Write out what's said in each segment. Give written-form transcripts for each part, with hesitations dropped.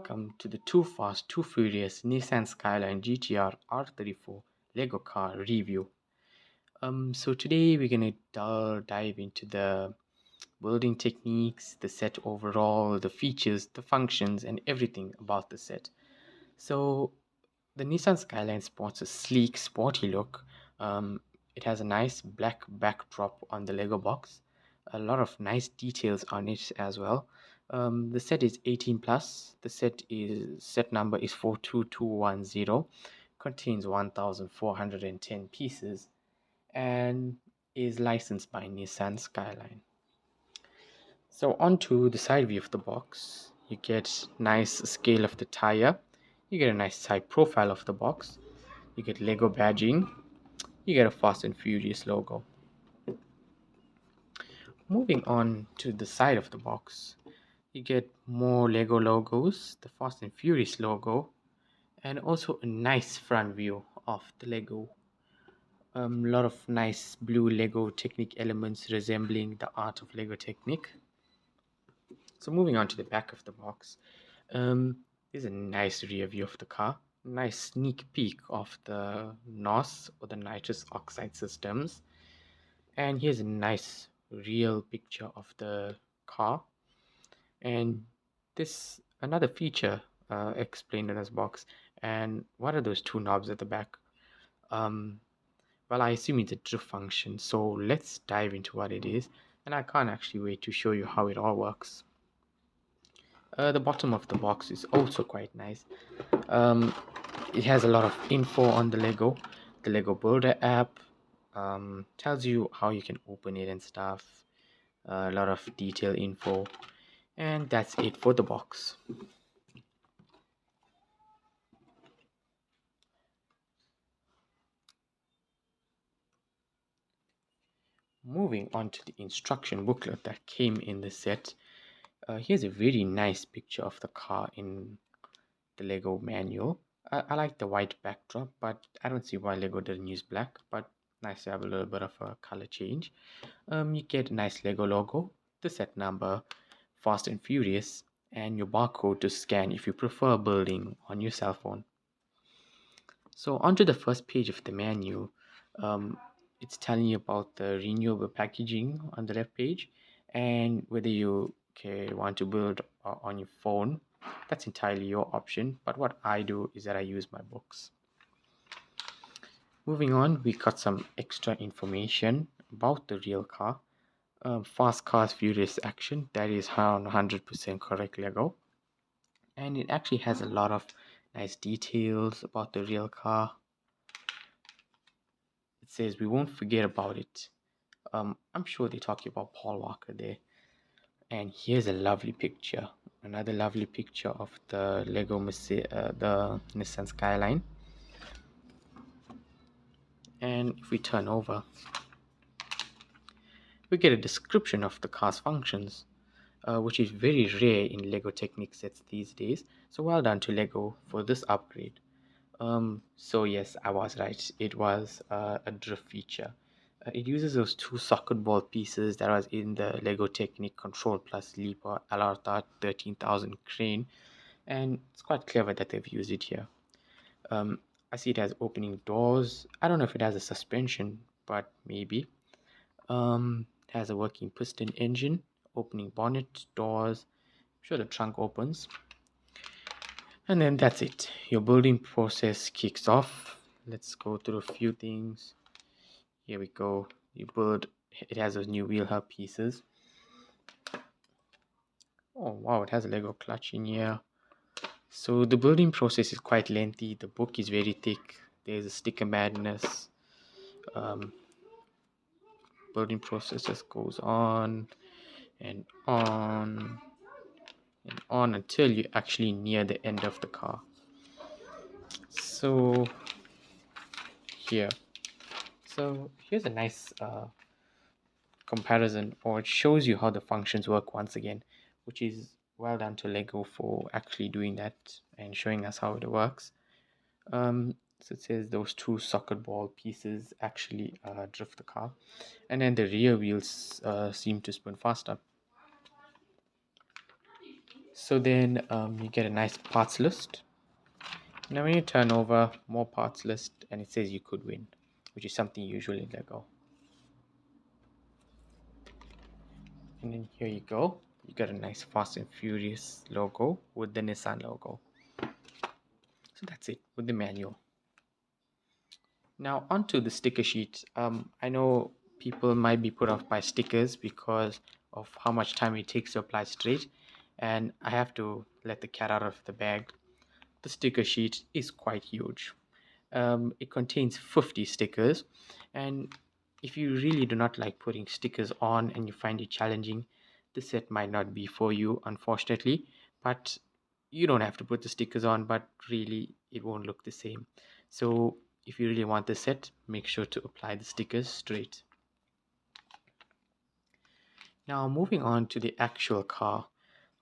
Welcome to the Too Fast, Too Furious Nissan Skyline GTR R34 Lego car review. So today we're gonna dive into the building techniques, the set overall, the features, the functions, and everything about the set. So the Nissan Skyline sports a sleek, sporty look. It has a nice black backdrop on the Lego box, a lot of nice details on it as well. The set is 18 plus. The set number is 42210, contains 1,410 pieces, and is licensed by Nissan Skyline. So onto the side view of the box, you get nice scale of the tire, you get a nice side profile of the box, you get Lego badging, you get a Fast and Furious logo. Moving on to the side of the box, you get more Lego logos, the Fast and Furious logo, and also a nice front view of the Lego. A lot of nice blue Lego Technic elements resembling the art of Lego Technic. So moving on to the back of the box, there's a nice rear view of the car, nice sneak peek of the NOS or the nitrous oxide systems, and here's a nice real picture of the car. And this another feature explained in this box. And what are those two knobs at the back? Um, well, I assume it's a drift function, so let's dive into what it is. And I can't actually wait to show you how it all works. The bottom of the box is also quite nice. Um, it has a lot of info on the Lego Builder app. Tells you how you can open it and stuff. A lot of detail info, and that's it for the box. Moving on to the instruction booklet that came in the set. Here's a very nice picture of the car in the Lego manual. I like the white backdrop, but I don't see why Lego didn't use black, but nice to have a little bit of a color change. You get a nice Lego logo, the set number, Fast and Furious, and your barcode to scan if you prefer building on your cell phone. So onto the first page of the menu, um, it's telling you about the renewable packaging on the left page, and whether you want to build on your phone. That's entirely your option, but what I do is that I use my books. Moving on, we got some extra information about the real car. Fast Cars Furious Action, that is 100% correct Lego, and it actually has a lot of nice details about the real car. It says we won't forget about it. I'm sure they're talking about Paul Walker there. And here's a lovely picture, another lovely picture of the the Nissan Skyline. And if we turn over, we get a description of the car's functions, which is very rare in Lego Technic sets these days. So well done to Lego for this upgrade. So yes, I was right. It was a drift feature. It uses those two socket ball pieces that was in the Lego Technic Control Plus Leaper LR 13,000 crane, and it's quite clever that they've used it here. I see it has opening doors. I don't know if it has a suspension, but maybe. It has a working piston engine, opening bonnet, doors. I'm sure the trunk opens. And then that's it. Your building process kicks off. Let's go through a few things. Here we go. You build, it has those new wheel hub pieces. Oh wow, it has a Lego clutch in here. So the building process is quite lengthy. The book is very thick. There's a sticker madness. Building process just goes on and on and on until you actually near the end of the car. So here, here's a nice comparison, or it shows you how the functions work once again, which is well done to Lego for actually doing that and showing us how it works. So it says those two socket ball pieces actually drift the car, and then the rear wheels seem to spin faster. So then you get a nice parts list. Now when you turn over more parts list, and it says you could win, which is something usually let go. And then here you go. You got a nice Fast and Furious logo with the Nissan logo. So that's it with the manual. Now onto the sticker sheet. I know people might be put off by stickers because of how much time it takes to apply straight, and I have to let the cat out of the bag. The sticker sheet is quite huge. It contains 50 stickers, and if you really do not like putting stickers on and you find it challenging, this set might not be for you, unfortunately. But you don't have to put the stickers on, but really it won't look the same. So if you really want the set, make sure to apply the stickers straight. Now moving on to the actual car.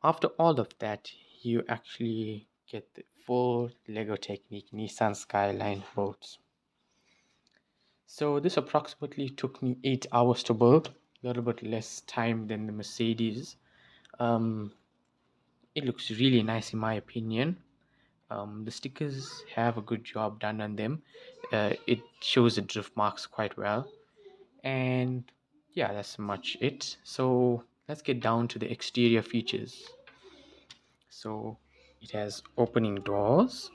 After all of that, you actually get the full Lego Technic Nissan Skyline boats. So this approximately took me 8 hours to build, a little bit less time than the Mercedes. Um, it looks really nice in my opinion. The stickers have a good job done on them. It shows the drift marks quite well. And yeah, that's much it. So let's get down to the exterior features. So it has opening doors.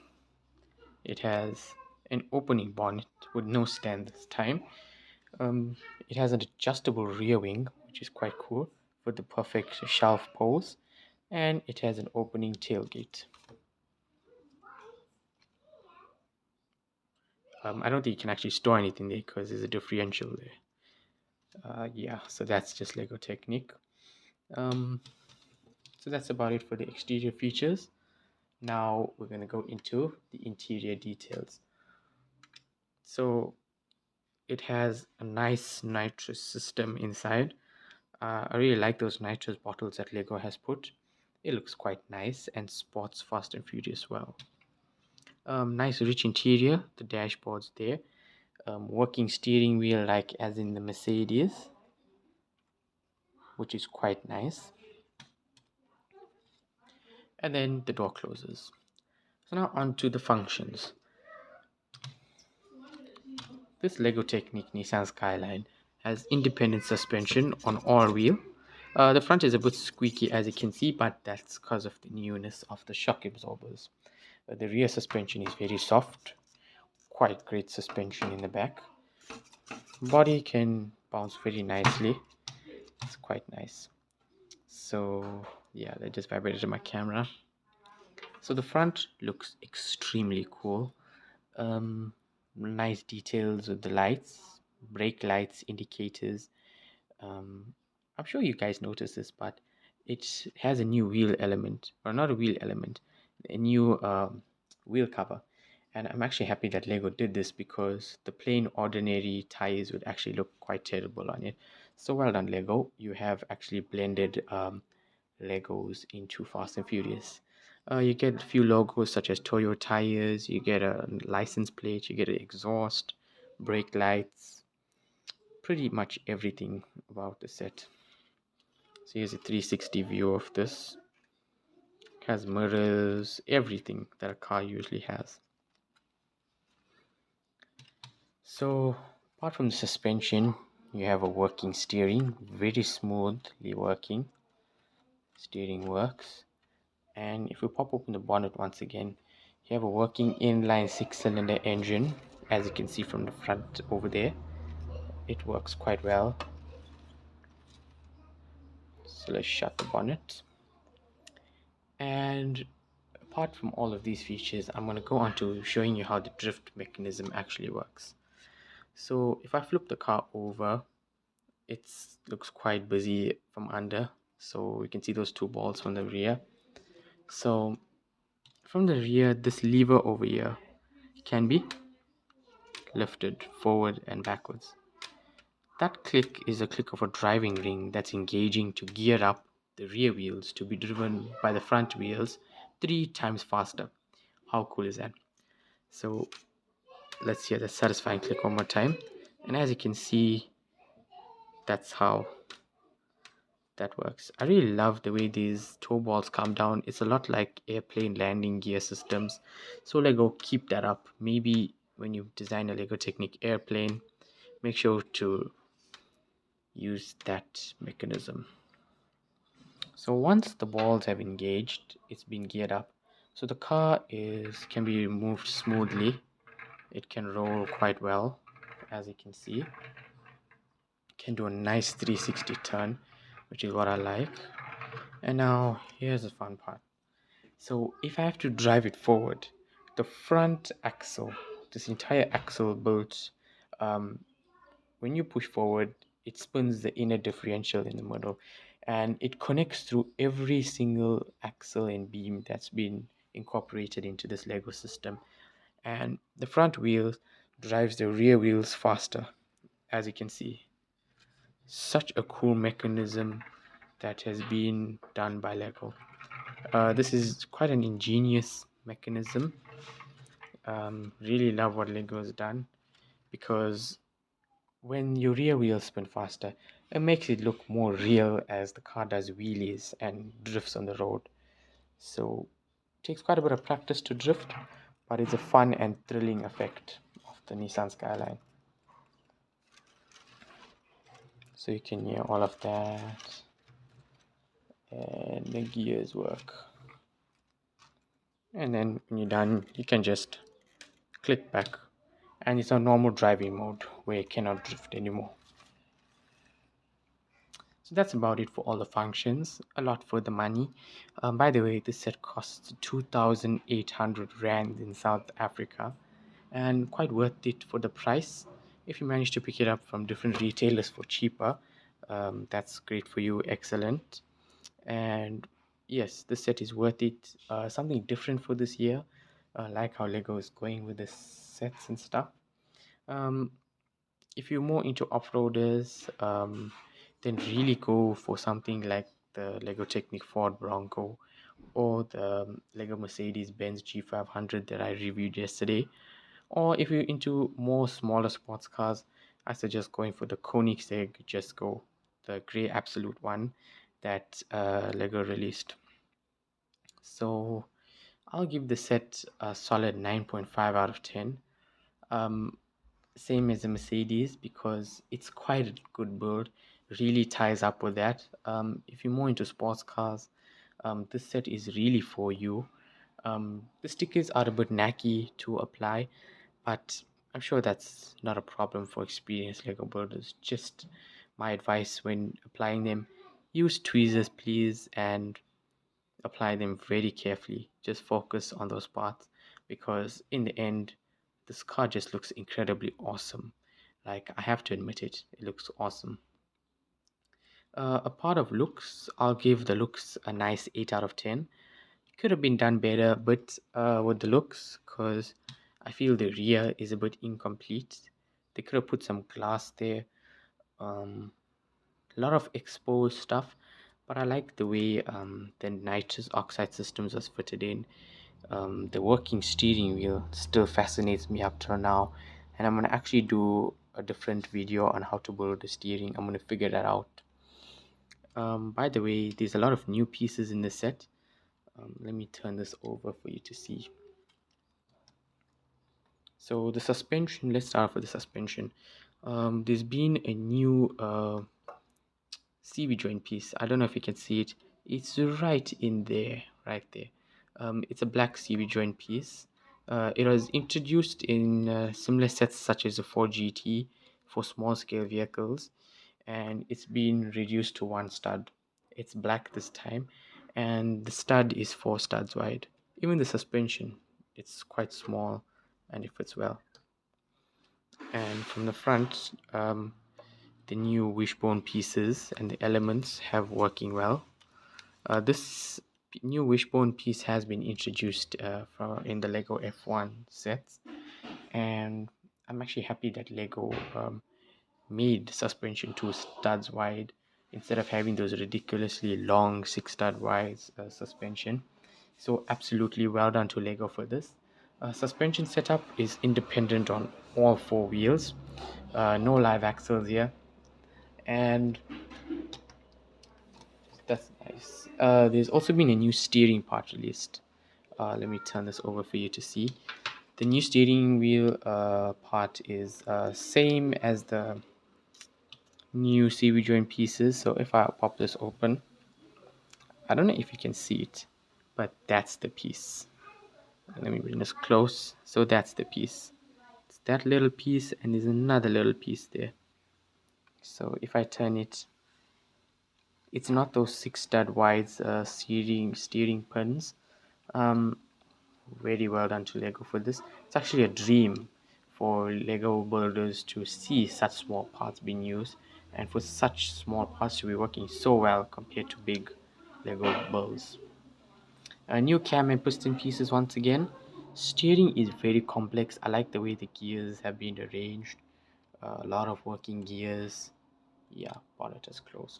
It has an opening bonnet with no stand this time. Um, it has an adjustable rear wing, which is quite cool for the perfect shelf pose, and it has an opening tailgate. I don't think you can actually store anything there because there's a differential there. Yeah, so that's just Lego Technic. Um, so that's about it for the exterior features. Now we're going to go into the interior details. So it has a nice nitrous system inside. I really like those nitrous bottles that Lego has put. It looks quite nice and sports Fast and Furious well. Nice rich interior, the dashboard's there. Working steering wheel like as in the Mercedes, which is quite nice. And then the door closes. So now on to the functions. This Lego Technic Nissan Skyline has independent suspension on all wheel. The front is a bit squeaky as you can see, but that's because of the newness of the shock absorbers. The rear suspension is very soft, quite great suspension in the back. Body can bounce very nicely. It's quite nice. So yeah, that just vibrated my camera. So the front looks extremely cool. Nice details with the lights, brake lights, indicators. I'm sure you guys noticed this, but it has a new wheel element, or not a wheel element, a new wheel cover. And I'm actually happy that Lego did this because the plain ordinary tires would actually look quite terrible on it. So well done, Lego. You have actually blended Legos into Fast and Furious. You get a few logos such as Toyo tires, you get a license plate, you get an exhaust, brake lights, pretty much everything about the set. So here's a 360 view of this. It has mirrors, everything that a car usually has. So apart from the suspension, you have a working steering, very smoothly working. Steering works. And if we pop open the bonnet once again, you have a working inline 6-cylinder engine, as you can see from the front over there. It works quite well. So let's shut the bonnet. And apart from all of these features, I'm going to go on to showing you how the drift mechanism actually works. So if I flip the car over, it looks quite busy from under. So we can see those two balls from the rear. So from the rear, this lever over here can be lifted forward and backwards. That click is a click of a driving ring that's engaging to gear up the rear wheels to be driven by the front wheels 3 times faster. How cool is that? So let's hear the satisfying click one more time. And as you can see, that's how that works. I really love the way these toe balls come down. It's a lot like airplane landing gear systems. So Lego, keep that up. Maybe when you design a Lego Technic airplane, make sure to use that mechanism. So once the balls have engaged, it's been geared up. So the car is can be moved smoothly. It can roll quite well, as you can see. Can do a nice 360 turn, which is what I like. And now here's the fun part. So if I have to drive it forward, the front axle, this entire axle built, um, when you push forward, it spins the inner differential in the middle, and it connects through every single axle and beam that's been incorporated into this Lego system. And the front wheel drives the rear wheels faster, as you can see. Such a cool mechanism that has been done by Lego. This is quite an ingenious mechanism. Really love what Lego has done, because when your rear wheels spin faster, it makes it look more real as the car does wheelies and drifts on the road. So it takes quite a bit of practice to drift, but it's a fun and thrilling effect of the Nissan Skyline. So you can hear all of that, and the gears work. And then when you're done, you can just click back, and it's a normal driving mode where you cannot drift anymore. So that's about it for all the functions. A lot for the money. By the way, this set costs 2,800 rand in South Africa, and quite worth it for the price. If you manage to pick it up from different retailers for cheaper, that's great for you. Excellent. And yes, the set is worth it. Something different for this year. Like how Lego is going with the sets and stuff. Um, if you're more into off-roaders, then really go for something like the Lego Technic Ford Bronco, or the Lego Mercedes Benz G500 that I reviewed yesterday. Or if you're into more smaller sports cars, I suggest going for the Koenigsegg Just Go, the grey absolute one that Lego released. So I'll give the set a solid 9.5 out of 10. Um, Same as the Mercedes, because it's quite a good build, really ties up with that. If you're more into sports cars, this set is really for you. The stickers are a bit knacky to apply, but I'm sure that's not a problem for experienced Lego builders. Just my advice when applying them: use tweezers, please, and apply them very carefully. Just focus on those parts, because in the end, this car just looks incredibly awesome. Like, I have to admit it, it looks awesome. A part of looks, I'll give the looks a nice 8 out of 10. It could have been done better, but with the looks, because I feel the rear is a bit incomplete. They could have put some glass there. A lot of exposed stuff, but I like the way the nitrous oxide systems was fitted in. The working steering wheel still fascinates me up till now, and I'm gonna actually do a different video on how to build the steering. I'm gonna figure that out. By the way, there's a lot of new pieces in the set. Let me turn this over for you to see. So the suspension, let's start with the suspension. There's been a new CV joint piece. I don't know if you can see it. It's right in there, right there. It's a black CV joint piece. It was introduced in similar sets such as the 4GT for small scale vehicles, and it's been reduced to one stud. It's black this time, and the stud is 4 studs wide. Even the suspension, it's quite small and it fits well. And from the front, the new wishbone pieces and the elements have working well. This new wishbone piece has been introduced in the Lego F1 sets, and I'm actually happy that Lego made suspension 2 studs wide instead of having those ridiculously long 6 stud wide suspension. So absolutely well done to Lego for this. Suspension setup is independent on all 4 wheels. No live axles here, and There's also been a new steering part released. Let me turn this over for you to see. The new steering wheel part is same as the new CV joint pieces. So if I pop this open, I don't know if you can see it, but that's the piece. Let me bring this close. So that's the piece. It's that little piece, and there's another little piece there. So if I turn it, it's not those 6 stud wides steering pins. Um, Very well done to Lego for this. It's actually a dream for Lego builders to see such small parts being used, and for such small parts to be working so well compared to big Lego builds. A new cam and piston pieces once again. Steering is very complex. I like the way the gears have been arranged. A lot of working gears. Yeah, bonnet is closed.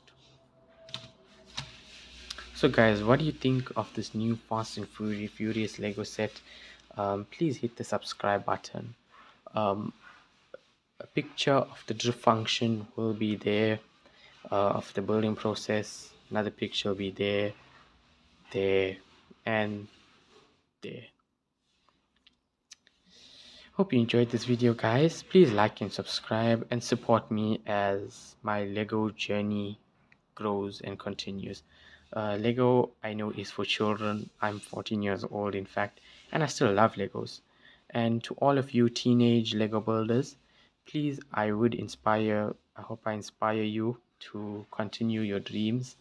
So guys, what do you think of this new Fast and Furious Lego set? Please hit the subscribe button. Um, a picture of the drift function will be there, of the building process. Another picture will be there, there, and there. Hope you enjoyed this video, guys. Please like and subscribe and support me as my Lego journey grows and continues. Lego, I know, is for children. I'm 14 years old, in fact, and I still love Legos. And to all of you teenage Lego builders, please, I hope I inspire you to continue your dreams.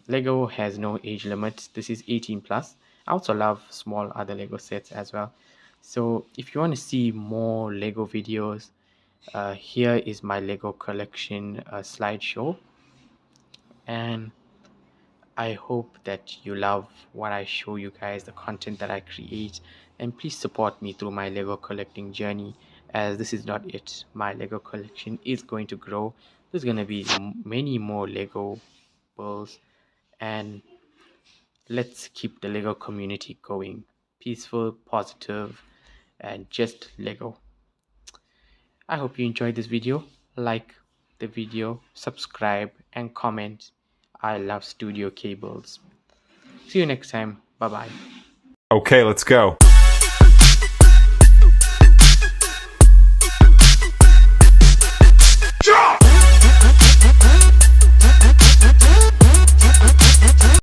Lego has no age limit. This is 18 plus. I also love small other Lego sets as well. So if you want to see more Lego videos, here is my Lego collection slideshow. And I hope that you love what I show you guys, the content that I create, and please support me through my Lego collecting journey, as this is not it. My Lego collection is going to grow. There's going to be many more Lego builds, and let's keep the Lego community going. Peaceful, positive, and just Lego. I hope you enjoyed this video. Like the video, subscribe, and comment. I love studio cables. See you next time. Bye bye. Okay, let's go.